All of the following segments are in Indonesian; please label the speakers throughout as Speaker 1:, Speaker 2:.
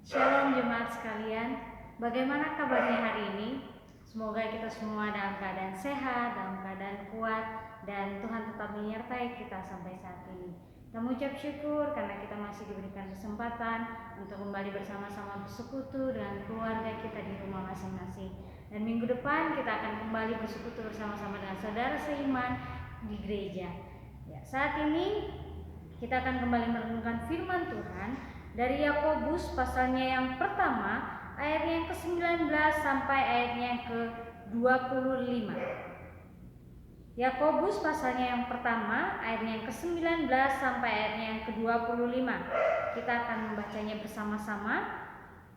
Speaker 1: Shalom jemaat sekalian, bagaimana kabarnya hari ini? Semoga kita semua dalam keadaan sehat, dalam keadaan kuat, dan Tuhan tetap menyertai kita sampai saat ini. Kita mengucap syukur karena kita masih diberikan kesempatan untuk kembali bersama-sama bersekutu dengan keluarga kita di rumah masing-masing. Dan minggu depan kita akan kembali bersekutu bersama-sama dengan saudara seiman di gereja. Ya, saat ini kita akan kembali merenungkan firman Tuhan dari Yakobus pasalnya yang pertama, ayatnya yang ke-19 sampai ayatnya yang ke-25. Yakobus pasalnya yang pertama, ayatnya yang ke-19 sampai ayatnya yang ke-25. Kita akan membacanya bersama-sama.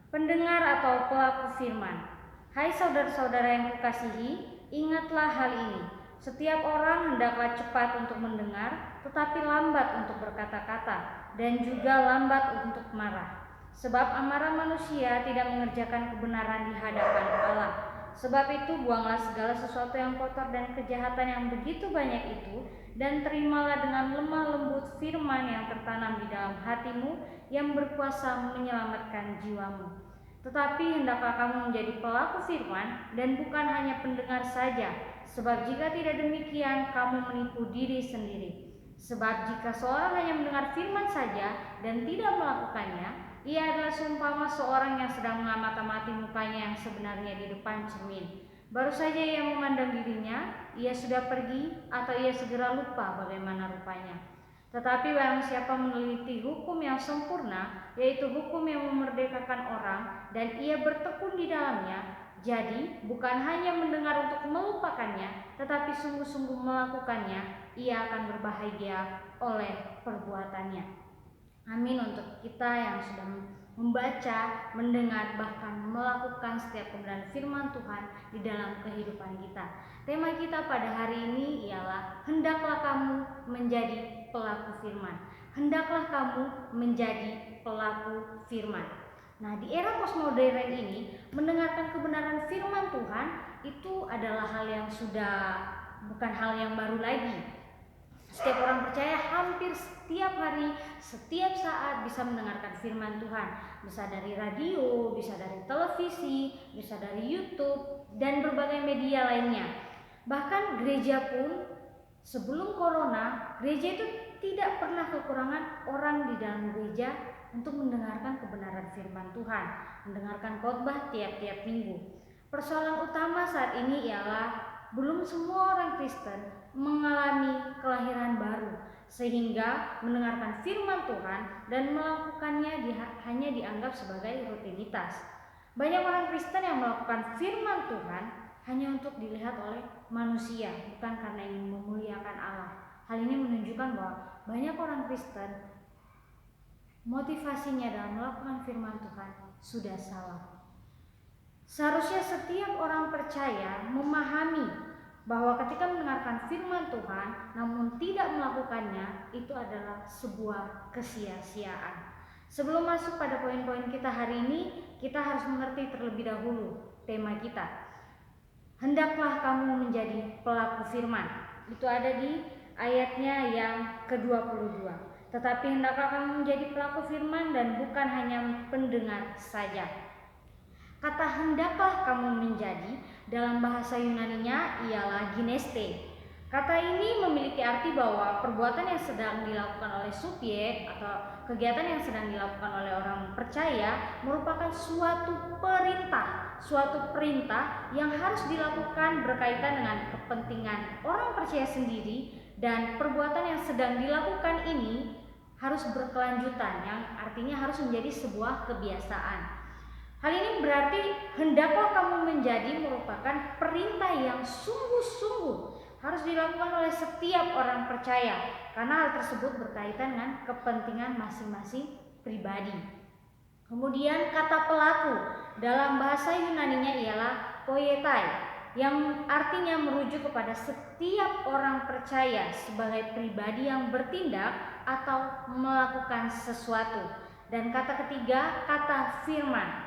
Speaker 1: Pendengar atau pelaku firman. Hai saudara-saudara yang kukasihi, ingatlah hal ini. Setiap orang hendaklah cepat untuk mendengar, tetapi lambat untuk berkata-kata, dan juga lambat untuk marah. Sebab amarah manusia tidak mengerjakan kebenaran di hadapan Allah. Sebab itu buanglah segala sesuatu yang kotor dan kejahatan yang begitu banyak itu, dan terimalah dengan lemah lembut firman yang tertanam di dalam hatimu, yang berkuasa menyelamatkan jiwamu. Tetapi hendaklah kamu menjadi pelaku firman dan bukan hanya pendengar saja, sebab jika tidak demikian kamu menipu diri sendiri. Sebab jika seorang hanya mendengar firman saja dan tidak melakukannya, ia adalah seumpama seorang yang sedang mengamati mukanya yang sebenarnya di depan cermin. Baru saja ia memandang dirinya, ia sudah pergi atau ia segera lupa bagaimana rupanya. Tetapi barang siapa meneliti hukum yang sempurna, yaitu hukum yang memerdekakan orang, dan ia bertekun di dalamnya, jadi bukan hanya mendengar untuk melupakannya, tetapi sungguh-sungguh melakukannya, ia akan berbahagia oleh perbuatannya. Amin untuk kita yang sudah membaca, mendengar, bahkan melakukan setiap kebenaran firman Tuhan di dalam kehidupan kita. Tema kita pada hari ini ialah hendaklah kamu menjadi pelaku firman. Hendaklah kamu menjadi pelaku firman. Nah, di era postmodern ini, mendengarkan kebenaran firman Tuhan itu adalah hal yang bukan hal yang baru lagi. Setiap orang percaya hampir setiap hari, setiap saat bisa mendengarkan firman Tuhan. Bisa dari radio, bisa dari televisi, bisa dari YouTube, dan berbagai media lainnya. Bahkan gereja pun sebelum corona, gereja itu tidak pernah kekurangan orang di dalam gereja untuk mendengarkan kebenaran firman Tuhan, mendengarkan khotbah tiap-tiap minggu. Persoalan utama saat ini ialah belum semua orang Kristen mengalami kelahiran baru, sehingga mendengarkan firman Tuhan dan melakukannya hanya dianggap sebagai rutinitas. Banyak orang Kristen yang melakukan firman Tuhan hanya untuk dilihat oleh manusia, bukan karena ingin memuliakan Allah. Hal ini menunjukkan bahwa banyak orang Kristen motivasinya dalam melakukan firman Tuhan sudah salah. Seharusnya setiap orang percaya memahami bahwa ketika mendengarkan firman Tuhan namun tidak melakukannya, itu adalah sebuah kesia-siaan. Sebelum masuk pada poin-poin kita hari ini, kita harus mengerti terlebih dahulu tema kita. Hendaklah kamu menjadi pelaku firman. Itu ada di ayatnya yang ke-22. Tetapi hendaklah kamu menjadi pelaku firman dan bukan hanya pendengar saja. Kata hendaklah kamu menjadi dalam bahasa Yunaninya ialah gineste. Kata ini memiliki arti bahwa perbuatan yang sedang dilakukan oleh subjek atau kegiatan yang sedang dilakukan oleh orang percaya merupakan suatu perintah yang harus dilakukan berkaitan dengan kepentingan orang percaya sendiri, dan perbuatan yang sedang dilakukan ini harus berkelanjutan, yang artinya harus menjadi sebuah kebiasaan. Hal ini berarti hendaklah kamu menjadi merupakan perintah yang sungguh-sungguh harus dilakukan oleh setiap orang percaya, karena hal tersebut berkaitan dengan kepentingan masing-masing pribadi. Kemudian kata pelaku dalam bahasa Yunaninya ialah poietai, yang artinya merujuk kepada setiap orang percaya sebagai pribadi yang bertindak atau melakukan sesuatu. Dan kata ketiga, kata firman.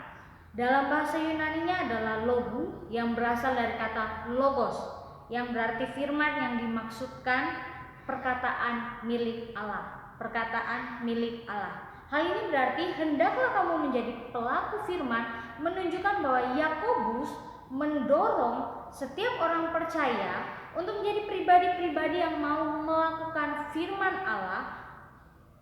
Speaker 1: Dalam bahasa Yunaninya adalah logu, yang berasal dari kata logos, yang berarti firman yang dimaksudkan perkataan milik Allah. Hal ini berarti hendaklah kamu menjadi pelaku firman, menunjukkan bahwa Yakobus mendorong setiap orang percaya untuk menjadi pribadi-pribadi yang mau melakukan firman Allah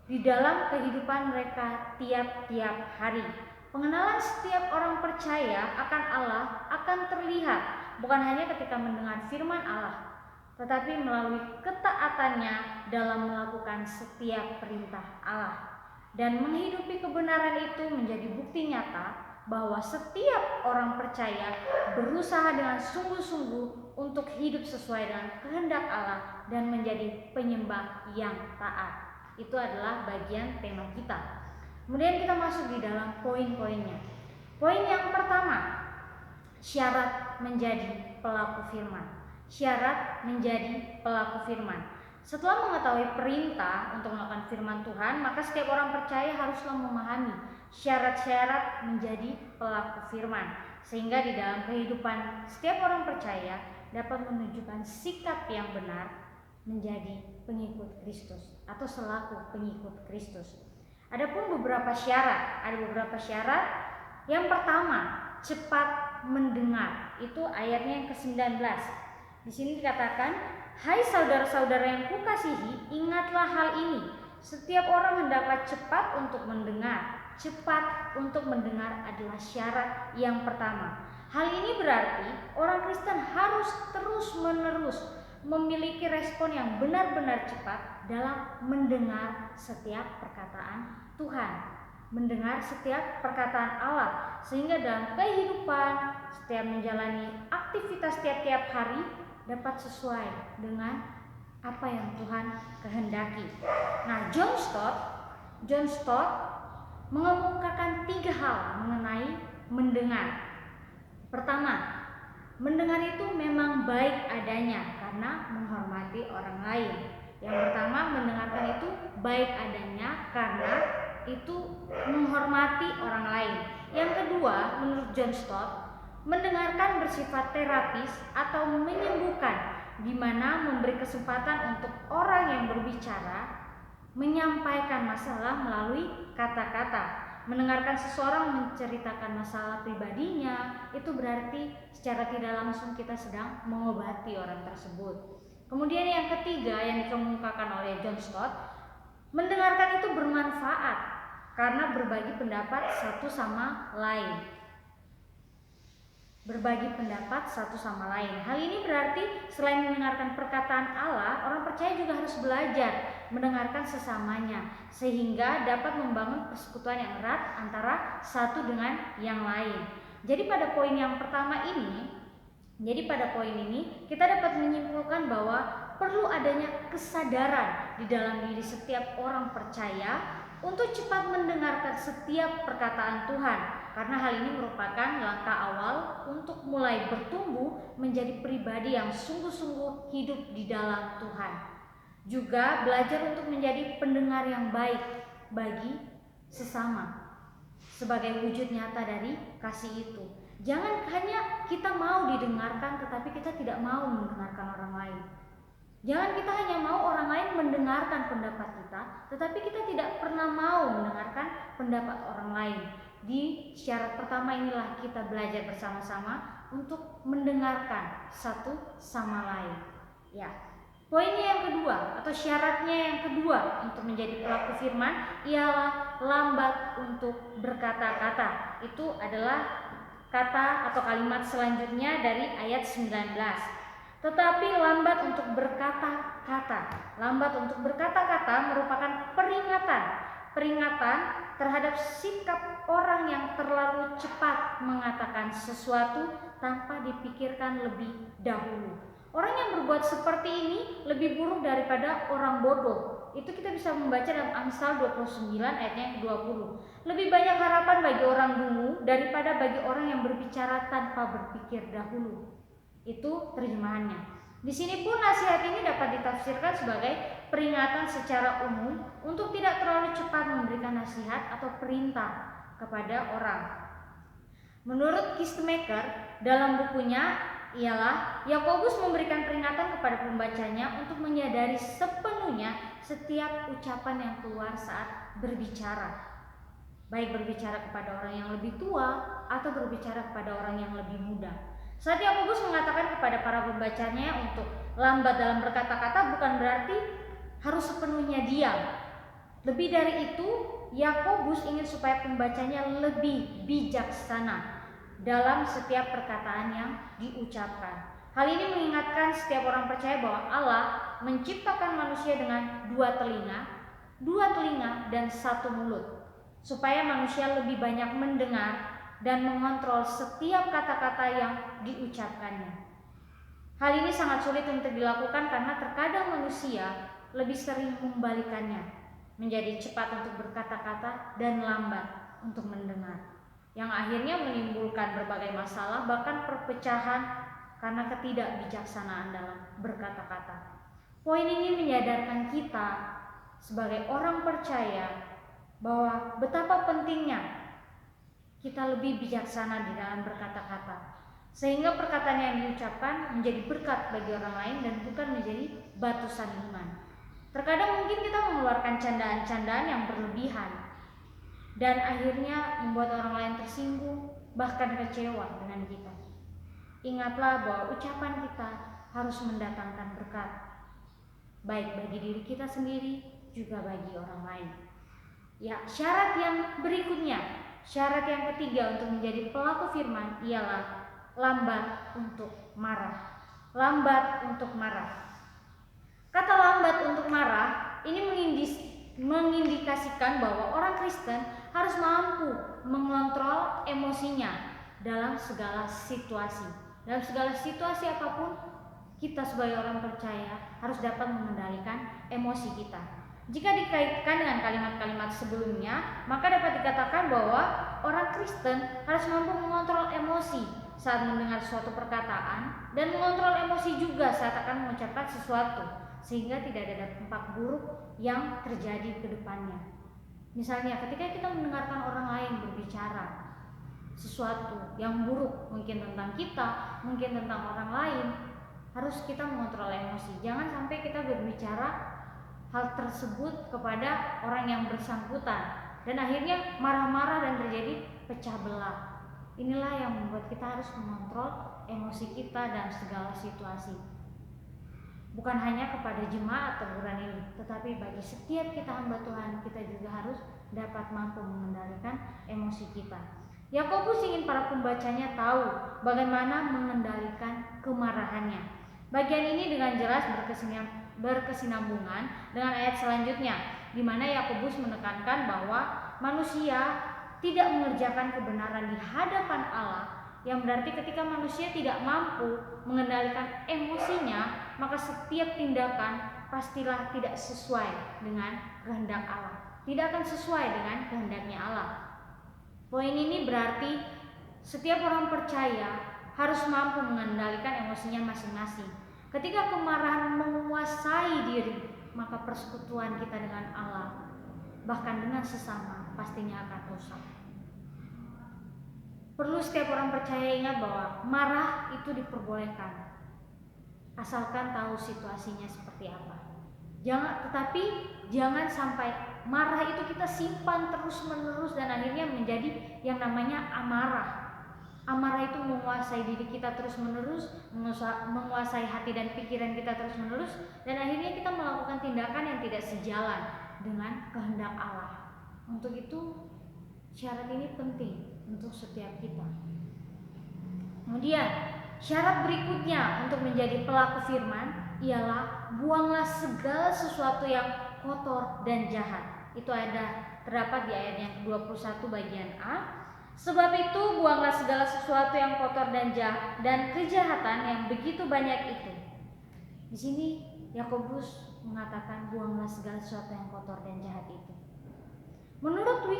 Speaker 1: di dalam kehidupan mereka tiap-tiap hari. Pengenalan setiap orang percaya akan Allah akan terlihat bukan hanya ketika mendengar firman Allah, tetapi melalui ketaatannya dalam melakukan setiap perintah Allah. Dan menghidupi kebenaran itu menjadi bukti nyata bahwa setiap orang percaya berusaha dengan sungguh-sungguh untuk hidup sesuai dengan kehendak Allah dan menjadi penyembah yang taat. Itu adalah bagian tema kita. Kemudian kita masuk di dalam poin-poinnya. Poin yang pertama, syarat menjadi pelaku firman. Syarat menjadi pelaku firman. Setelah mengetahui perintah untuk melakukan firman Tuhan, maka setiap orang percaya haruslah memahami syarat-syarat menjadi pelaku firman, sehingga di dalam kehidupan setiap orang percaya dapat menunjukkan sikap yang benar menjadi pengikut Kristus atau selaku pengikut Kristus. Adapun beberapa syarat, ada beberapa syarat. Yang pertama, cepat mendengar. Itu ayatnya yang ke-19. Di sini dikatakan, "Hai saudara-saudara yang kukasihi, ingatlah hal ini. Setiap orang hendaklah cepat untuk mendengar." Cepat untuk mendengar adalah syarat yang pertama. Hal ini berarti orang Kristen harus terus-menerus memiliki respon yang benar-benar cepat dalam mendengar setiap perkataan Tuhan, mendengar setiap perkataan Allah, sehingga dalam kehidupan setiap menjalani aktivitas tiap-tiap hari dapat sesuai dengan apa yang Tuhan kehendaki. Nah, John Stott mengemukakan 3 hal mengenai mendengar. Pertama, mendengar itu memang baik adanya karena menghormati orang lain. Yang pertama, mendengarkan itu baik adanya karena itu menghormati orang lain. Yang kedua, menurut John Stott, mendengarkan bersifat terapis atau menyembuhkan, di mana memberi kesempatan untuk orang yang berbicara menyampaikan masalah melalui kata-kata. Mendengarkan seseorang menceritakan masalah pribadinya, itu berarti secara tidak langsung kita sedang mengobati orang tersebut. Kemudian yang ketiga yang dikemukakan oleh John Stott, mendengarkan itu bermanfaat karena berbagi pendapat satu sama lain. Berbagi pendapat satu sama lain. Hal ini berarti selain mendengarkan perkataan Allah, orang percaya juga harus belajar mendengarkan sesamanya, sehingga dapat membangun persekutuan yang erat antara satu dengan yang lain. Jadi pada poin ini kita dapat menyimpulkan bahwa perlu adanya kesadaran di dalam diri setiap orang percaya untuk cepat mendengarkan setiap perkataan Tuhan, karena hal ini merupakan langkah awal untuk mulai bertumbuh menjadi pribadi yang sungguh-sungguh hidup di dalam Tuhan. Juga belajar untuk menjadi pendengar yang baik bagi sesama sebagai wujud nyata dari kasih itu. Jangan hanya kita mau didengarkan tetapi kita tidak mau mendengarkan orang lain. Jangan kita hanya mau orang lain mendengarkan pendapat kita, tetapi kita tidak pernah mau mendengarkan pendapat orang lain. Di syarat pertama inilah kita belajar bersama-sama untuk mendengarkan satu sama lain. Ya. Poinnya yang kedua atau syaratnya yang kedua untuk menjadi pelaku firman ialah lambat untuk berkata-kata. Itu adalah kata atau kalimat selanjutnya dari ayat 19. Tetapi lambat untuk berkata-kata. Lambat untuk berkata-kata merupakan peringatan terhadap sikap orang yang terlalu cepat mengatakan sesuatu tanpa dipikirkan lebih dahulu. Orang yang berbuat seperti ini lebih buruk daripada orang bodoh. Itu kita bisa membaca dalam Amsal 29 ayatnya yang ke-20. Lebih banyak harapan bagi orang dungu daripada bagi orang yang berbicara tanpa berpikir dahulu. Itu terjemahannya. Di sini pun nasihat ini dapat ditafsirkan sebagai peringatan secara umum untuk tidak terlalu cepat memberikan nasihat atau perintah kepada orang. Menurut Kistemaker dalam bukunya ialah Yakobus memberikan peringatan kepada pembacanya untuk menyadari sepenuhnya setiap ucapan yang keluar saat berbicara. baik berbicara kepada orang yang lebih tua atau berbicara kepada orang yang lebih muda. Saat Yakobus mengatakan kepada para pembacanya untuk lambat dalam berkata-kata bukan berarti harus sepenuhnya diam. Lebih dari itu, Yakobus ingin supaya pembacanya lebih bijaksana dalam setiap perkataan yang diucapkan. Hal ini mengingatkan setiap orang percaya bahwa Allah menciptakan manusia dengan dua telinga dan satu mulut, supaya manusia lebih banyak mendengar dan mengontrol setiap kata-kata yang diucapkannya. Hal ini sangat sulit untuk dilakukan karena terkadang manusia lebih sering membalikannya, menjadi cepat untuk berkata-kata dan lambat untuk mendengar, yang akhirnya menimbulkan berbagai masalah bahkan perpecahan karena ketidakbijaksanaan dalam berkata-kata. Poin ini menyadarkan kita sebagai orang percaya bahwa betapa pentingnya kita lebih bijaksana di dalam berkata-kata, sehingga perkataan yang diucapkan menjadi berkat bagi orang lain dan bukan menjadi batu sandungan. Terkadang mungkin kita mengeluarkan candaan-candaan yang berlebihan dan akhirnya membuat orang lain tersinggung, bahkan kecewa dengan kita. Ingatlah bahwa ucapan kita harus mendatangkan berkat, baik bagi diri kita sendiri juga bagi orang lain. Ya, syarat yang berikutnya, syarat yang ketiga untuk menjadi pelaku firman ialah lambat untuk marah. Lambat untuk marah. Kata lambat untuk marah ini mengindikasikan bahwa orang Kristen harus mampu mengontrol emosinya dalam segala situasi. Dalam segala situasi apapun, kita sebagai orang percaya harus dapat mengendalikan emosi kita. Jika dikaitkan dengan kalimat-kalimat sebelumnya, maka dapat dikatakan bahwa orang Kristen harus mampu mengontrol emosi saat mendengar suatu perkataan dan mengontrol emosi juga saat akan mengucapkan sesuatu, sehingga tidak ada dampak buruk yang terjadi ke depannya. Misalnya ketika kita mendengarkan orang lain berbicara sesuatu yang buruk, mungkin tentang kita, mungkin tentang orang lain, harus kita mengontrol emosi. Jangan sampai kita berbicara hal tersebut kepada orang yang bersangkutan dan akhirnya marah-marah dan terjadi pecah belah. Inilah yang membuat kita harus mengontrol emosi kita dalam segala situasi. Bukan hanya kepada jemaat teguran ini, tetapi bagi setiap kita hamba Tuhan, kita juga harus dapat mampu mengendalikan emosi kita. Yakobus ingin para pembacanya tahu bagaimana mengendalikan kemarahannya. Bagian ini dengan jelas berkesinambungan dengan ayat selanjutnya, di mana Yakobus menekankan bahwa manusia tidak mengerjakan kebenaran di hadapan Allah, yang berarti ketika manusia tidak mampu mengendalikan emosinya, maka setiap tindakan pastilah tidak sesuai dengan kehendak Allah, tidak akan sesuai dengan kehendaknya Allah. Poin ini berarti setiap orang percaya harus mampu mengendalikan emosinya masing-masing. Ketika kemarahan menguasai diri, maka persekutuan kita dengan Allah, bahkan dengan sesama, pastinya akan rusak. Perlu setiap orang percaya ingat bahwa marah itu diperbolehkan, asalkan tahu situasinya seperti apa. Tetapi jangan sampai marah itu kita simpan terus-menerus dan akhirnya menjadi yang namanya amarah. Amarah itu menguasai diri kita terus-menerus, menguasai hati dan pikiran kita terus-menerus, dan akhirnya kita melakukan tindakan yang tidak sejalan dengan kehendak Allah. Untuk itu syarat ini penting untuk setiap kita. Kemudian syarat berikutnya untuk menjadi pelaku firman ialah buanglah segala sesuatu yang kotor dan jahat. Itu terdapat di ayat yang 21 bagian A. Sebab itu buanglah segala sesuatu yang kotor dan jahat dan kejahatan yang begitu banyak itu. Di sini Yakobus mengatakan buanglah segala sesuatu yang kotor dan jahat itu. Menurut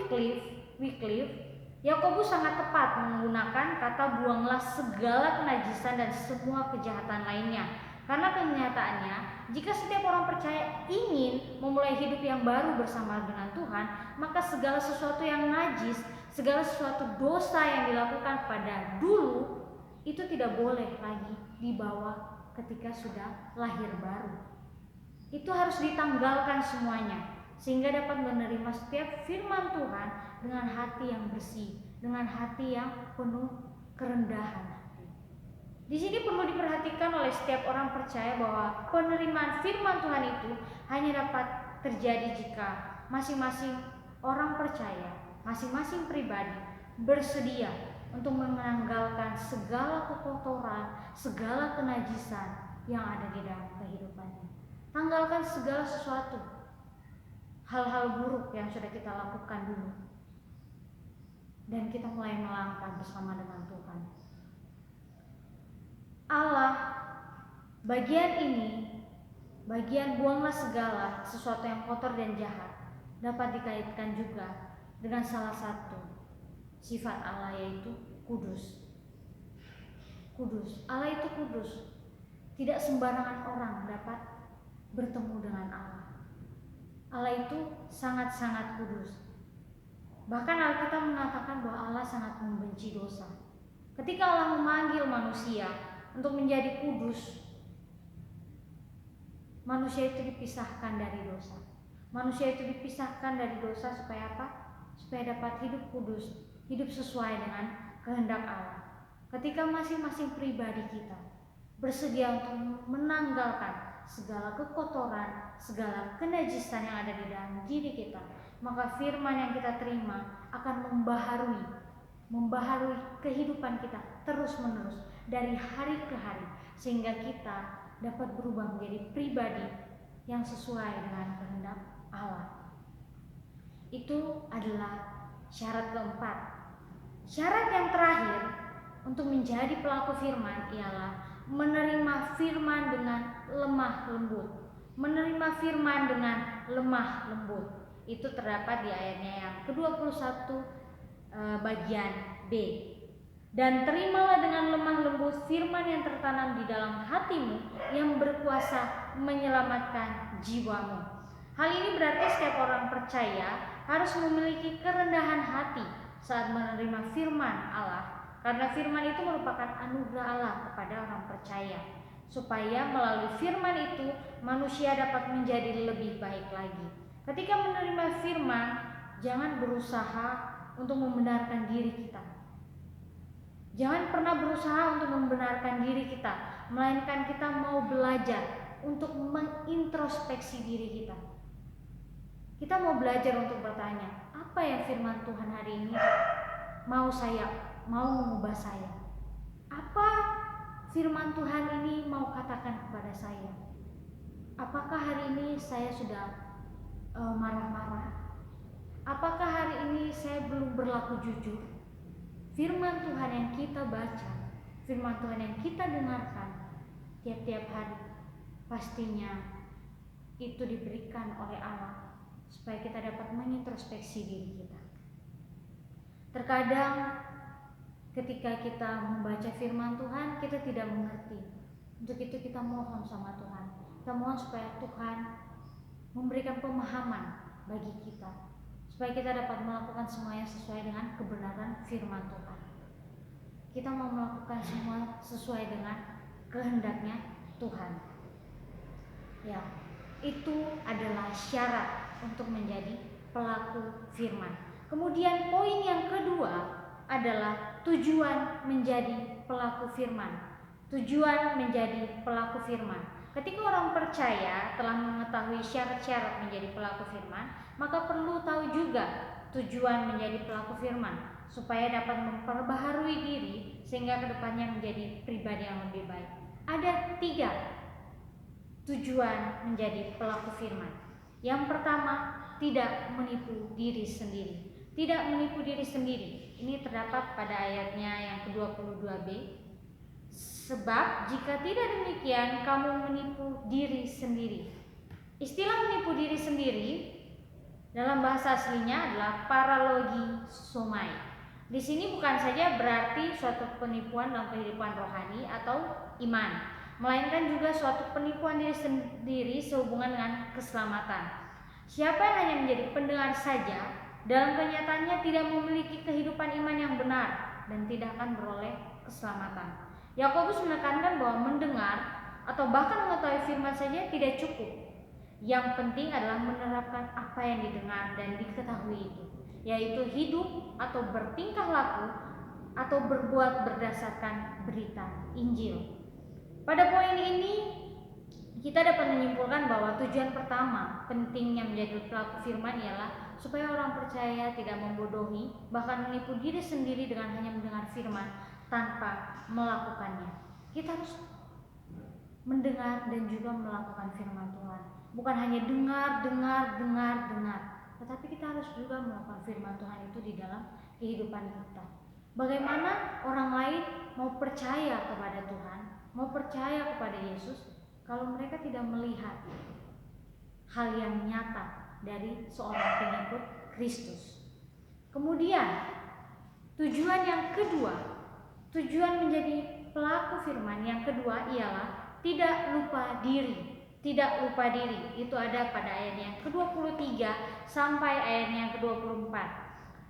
Speaker 1: Wycliffe, Yakobus sangat tepat menggunakan kata buanglah segala kenajisan dan semua kejahatan lainnya. Karena kenyataannya, jika setiap orang percaya ingin memulai hidup yang baru bersama dengan Tuhan, maka segala sesuatu yang najis, segala sesuatu dosa yang dilakukan pada dulu, itu tidak boleh lagi dibawa ketika sudah lahir baru. Itu harus ditanggalkan semuanya, sehingga dapat menerima setiap firman Tuhan dengan hati yang bersih, dengan hati yang penuh kerendahan hati. Di sini perlu diperhatikan oleh setiap orang percaya bahwa penerimaan firman Tuhan itu hanya dapat terjadi jika masing-masing orang percaya, masing-masing pribadi bersedia untuk menanggalkan segala kekotoran, segala kenajisan yang ada di dalam kehidupannya. Tanggalkan segala sesuatu, hal-hal buruk yang sudah kita lakukan dulu, dan kita mulai melangkah bersama dengan Tuhan. Allah, bagian ini, bagian buanglah segala sesuatu yang kotor dan jahat, dapat dikaitkan juga dengan salah satu sifat Allah, yaitu kudus. Kudus, Allah itu kudus. Tidak sembarangan orang dapat bertemu dengan Allah. Allah itu sangat-sangat kudus. Bahkan Alkitab mengatakan bahwa Allah sangat membenci dosa. Ketika Allah memanggil manusia untuk menjadi kudus, manusia itu dipisahkan dari dosa. Manusia itu dipisahkan dari dosa supaya apa? Supaya dapat hidup kudus, hidup sesuai dengan kehendak Allah. Ketika masing-masing pribadi kita bersedia untuk menanggalkan segala kekotoran, segala kenajisan yang ada di dalam diri kita, maka firman yang kita terima akan membaharui kehidupan kita terus-menerus dari hari ke hari, sehingga kita dapat berubah menjadi pribadi yang sesuai dengan kehendak Allah. Itu adalah syarat keempat. Syarat yang terakhir untuk menjadi pelaku firman ialah menerima firman dengan lemah lembut. Menerima firman dengan lemah lembut. Itu terdapat di ayatnya yang ke-21 bagian B. Dan terimalah dengan lemah lembut firman yang tertanam di dalam hatimu, yang berkuasa menyelamatkan jiwamu. Hal ini berarti setiap orang percaya harus memiliki kerendahan hati saat menerima firman Allah, karena firman itu merupakan anugerah Allah kepada orang percaya, supaya melalui firman itu manusia dapat menjadi lebih baik lagi. Ketika menerima firman, jangan berusaha untuk membenarkan diri kita. Jangan pernah berusaha untuk membenarkan diri kita, melainkan kita mau belajar untuk mengintrospeksi diri kita. Kita mau belajar untuk bertanya, apa yang firman Tuhan hari ini mau mengubah saya? Apa firman Tuhan ini mau katakan kepada saya? Apakah hari ini saya sudah marah-marah? Apakah hari ini saya belum berlaku jujur? Firman Tuhan yang kita baca, firman Tuhan yang kita dengarkan tiap-tiap hari, pastinya itu diberikan oleh Allah supaya kita dapat mengintrospeksi diri kita. Terkadang ketika kita membaca firman Tuhan, kita tidak mengerti. Untuk itu kita mohon sama Tuhan. Kita mohon supaya Tuhan memberikan pemahaman bagi kita, supaya kita dapat melakukan semuanya sesuai dengan kebenaran firman Tuhan. Kita mau melakukan semua sesuai dengan kehendaknya Tuhan. Ya, itu adalah syarat untuk menjadi pelaku firman. Kemudian poin yang kedua adalah tujuan menjadi pelaku firman. Tujuan menjadi pelaku firman. Ketika orang percaya telah mengetahui syarat-syarat menjadi pelaku firman, maka perlu tahu juga tujuan menjadi pelaku firman, supaya dapat memperbaharui diri sehingga kedepannya menjadi pribadi yang lebih baik. Ada 3 tujuan menjadi pelaku firman. Yang pertama, tidak menipu diri sendiri. Tidak menipu diri sendiri. Ini terdapat pada ayatnya yang ke-22b. Sebab jika tidak demikian, kamu menipu diri sendiri. Istilah menipu diri sendiri dalam bahasa aslinya adalah paralogisomai. Di sini bukan saja berarti suatu penipuan dalam kehidupan rohani atau iman, melainkan juga suatu penipuan diri sendiri sehubungan dengan keselamatan. Siapa yang hanya menjadi pendengar saja, dalam kenyataannya tidak memiliki kehidupan iman yang benar dan tidak akan beroleh keselamatan. Yakobus menekankan bahwa mendengar atau bahkan mengetahui firman saja tidak cukup. Yang penting adalah menerapkan apa yang didengar dan diketahui itu. yaitu hidup atau bertingkah laku atau berbuat berdasarkan berita Injil. Pada poin ini kita dapat menyimpulkan bahwa tujuan pertama pentingnya menjadi pelaku firman ialah supaya orang percaya tidak membodohi, bahkan menipu diri sendiri dengan hanya mendengar firman tanpa melakukannya. Kita harus mendengar dan juga melakukan firman Tuhan. Bukan hanya dengar, tetapi kita harus juga melakukan firman Tuhan itu di dalam kehidupan kita. Bagaimana orang lain mau percaya kepada Tuhan, mau percaya kepada Yesus, kalau mereka tidak melihat hal yang nyata dari seorang pengikut Kristus. Kemudian tujuan yang kedua, tujuan menjadi pelaku firman yang kedua ialah tidak lupa diri. Tidak lupa diri, itu ada pada ayat yang ke-23 sampai ayat yang ke-24.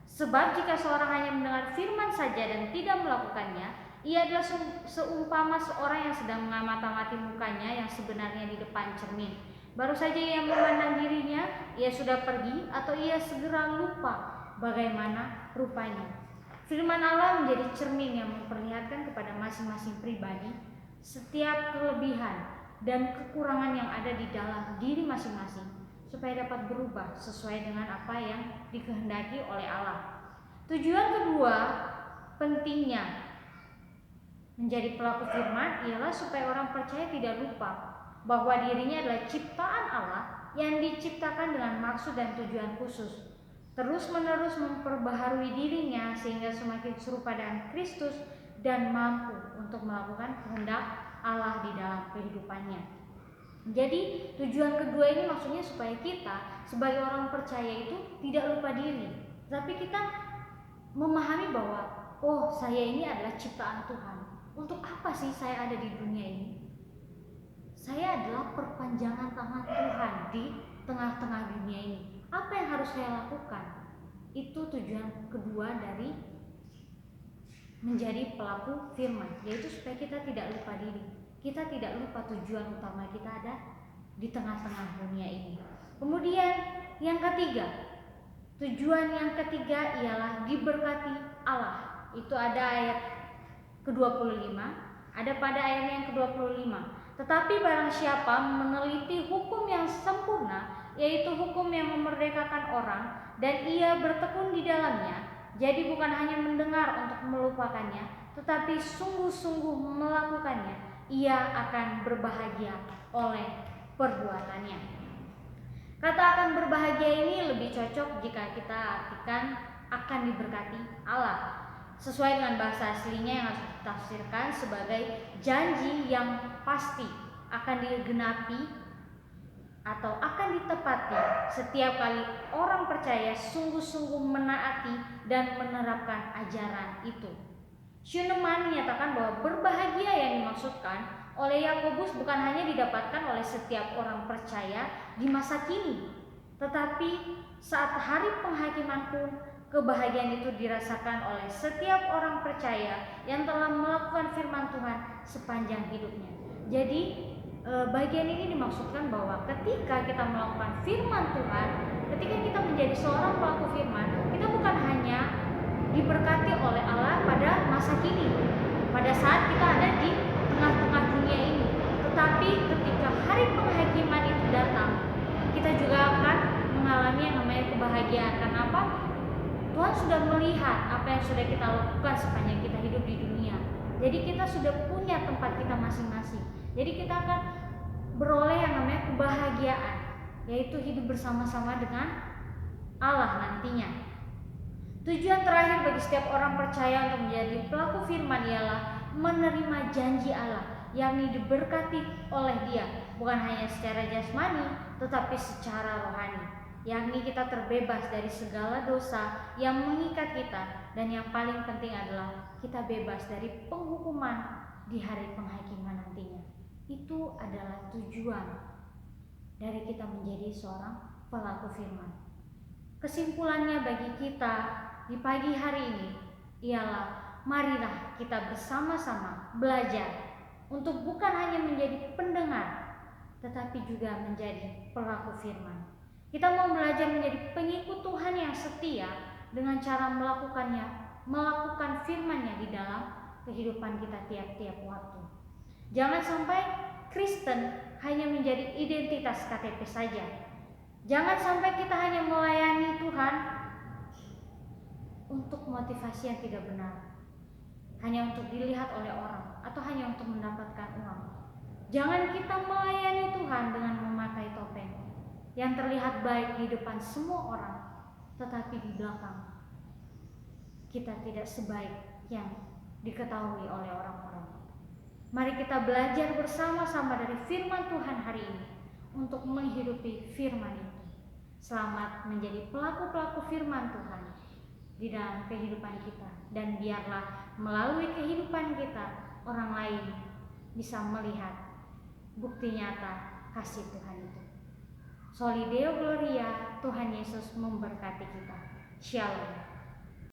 Speaker 1: Sebab jika seorang hanya mendengar firman saja dan tidak melakukannya, ia adalah seumpama seorang yang sedang mengamati mukanya yang sebenarnya di depan cermin. Baru saja ia memandang dirinya, ia sudah pergi atau ia segera lupa bagaimana rupanya. Firman Allah menjadi cermin yang memperlihatkan kepada masing-masing pribadi setiap kelebihan dan kekurangan yang ada di dalam diri masing-masing, supaya dapat berubah sesuai dengan apa yang dikehendaki oleh Allah. Tujuan kedua pentingnya menjadi pelaku firman ialah supaya orang percaya tidak lupa bahwa dirinya adalah ciptaan Allah yang diciptakan dengan maksud dan tujuan khusus, terus-menerus memperbaharui dirinya sehingga semakin serupa dengan Kristus dan mampu untuk melakukan kehendak Allah di dalam kehidupannya. Jadi tujuan kedua ini maksudnya supaya kita sebagai orang percaya itu tidak lupa diri, tapi kita memahami bahwa saya ini adalah ciptaan Tuhan. Untuk apa sih saya ada di dunia ini? Saya adalah perpanjangan tangan Tuhan di tengah-tengah dunia ini. Apa yang harus saya lakukan? Itu tujuan kedua dari menjadi pelaku firman, yaitu supaya kita tidak lupa diri. Kita tidak lupa tujuan utama kita ada di tengah-tengah dunia ini. Kemudian yang ketiga, tujuan yang ketiga ialah diberkati Allah. Itu ada ayat ke-25, ada pada ayat yang ke-25. Tetapi barang siapa meneliti hukum yang sempurna, yaitu hukum yang memerdekakan orang, dan ia bertekun di dalamnya, jadi bukan hanya mendengar untuk melupakannya, tetapi sungguh-sungguh melakukannya, ia akan berbahagia oleh perbuatannya. Kata akan berbahagia ini lebih cocok jika kita artikan akan diberkati Allah, sesuai dengan bahasa aslinya yang harus ditafsirkan sebagai janji yang pasti akan digenapi atau akan ditepati setiap kali orang percaya sungguh-sungguh menaati dan menerapkan ajaran itu. Schunemann menyatakan bahwa berbahagia yang dimaksudkan oleh Yakobus bukan hanya didapatkan oleh setiap orang percaya di masa kini, tetapi saat hari penghakiman pun kebahagiaan itu dirasakan oleh setiap orang percaya yang telah melakukan firman Tuhan sepanjang hidupnya. Jadi bagian ini dimaksudkan bahwa ketika kita melakukan firman Tuhan, ketika kita menjadi seorang pelaku firman, kita bukan hanya diberkati oleh Allah pada masa kini, pada saat kita ada di tengah-tengah dunia ini, tetapi ketika hari penghakiman itu datang, kita juga akan mengalami yang namanya kebahagiaan. Karena apa? Tuhan sudah melihat apa yang sudah kita lakukan sepanjang kita hidup di dunia. Jadi kita sudah punya tempat kita masing-masing. Jadi kita akan beroleh yang namanya kebahagiaan, yaitu hidup bersama-sama dengan Allah nantinya. Tujuan terakhir bagi setiap orang percaya untuk menjadi pelaku firman ialah menerima janji Allah, yakni diberkati oleh Dia, bukan hanya secara jasmani, tetapi secara rohani. Yakni kita terbebas dari segala dosa yang mengikat kita, dan yang paling penting adalah kita bebas dari penghukuman di hari penghakiman nantinya. Itu adalah tujuan dari kita menjadi seorang pelaku firman. Kesimpulannya bagi kita di pagi hari ini ialah marilah kita bersama-sama belajar untuk bukan hanya menjadi pendengar, tetapi juga menjadi pelaku firman. Kita mau belajar menjadi pengikut Tuhan yang setia, dengan cara melakukan firman-Nya di dalam kehidupan kita tiap-tiap waktu. Jangan sampai Kristen hanya menjadi identitas KTP saja. Jangan sampai kita hanya melayani Tuhan untuk motivasi yang tidak benar, hanya untuk dilihat oleh orang atau hanya untuk mendapatkan uang. Jangan kita melayani Tuhan dengan memakai topeng yang terlihat baik di depan semua orang, tetapi di belakang kita tidak sebaik yang diketahui oleh orang-orang. Mari kita belajar bersama-sama dari firman Tuhan hari ini untuk menghidupi firman itu. Selamat menjadi pelaku-pelaku firman Tuhan di dalam kehidupan kita, dan biarlah melalui kehidupan kita orang lain bisa melihat bukti nyata kasih Tuhan itu. Soli Deo Gloria, Tuhan Yesus memberkati kita. Shalom.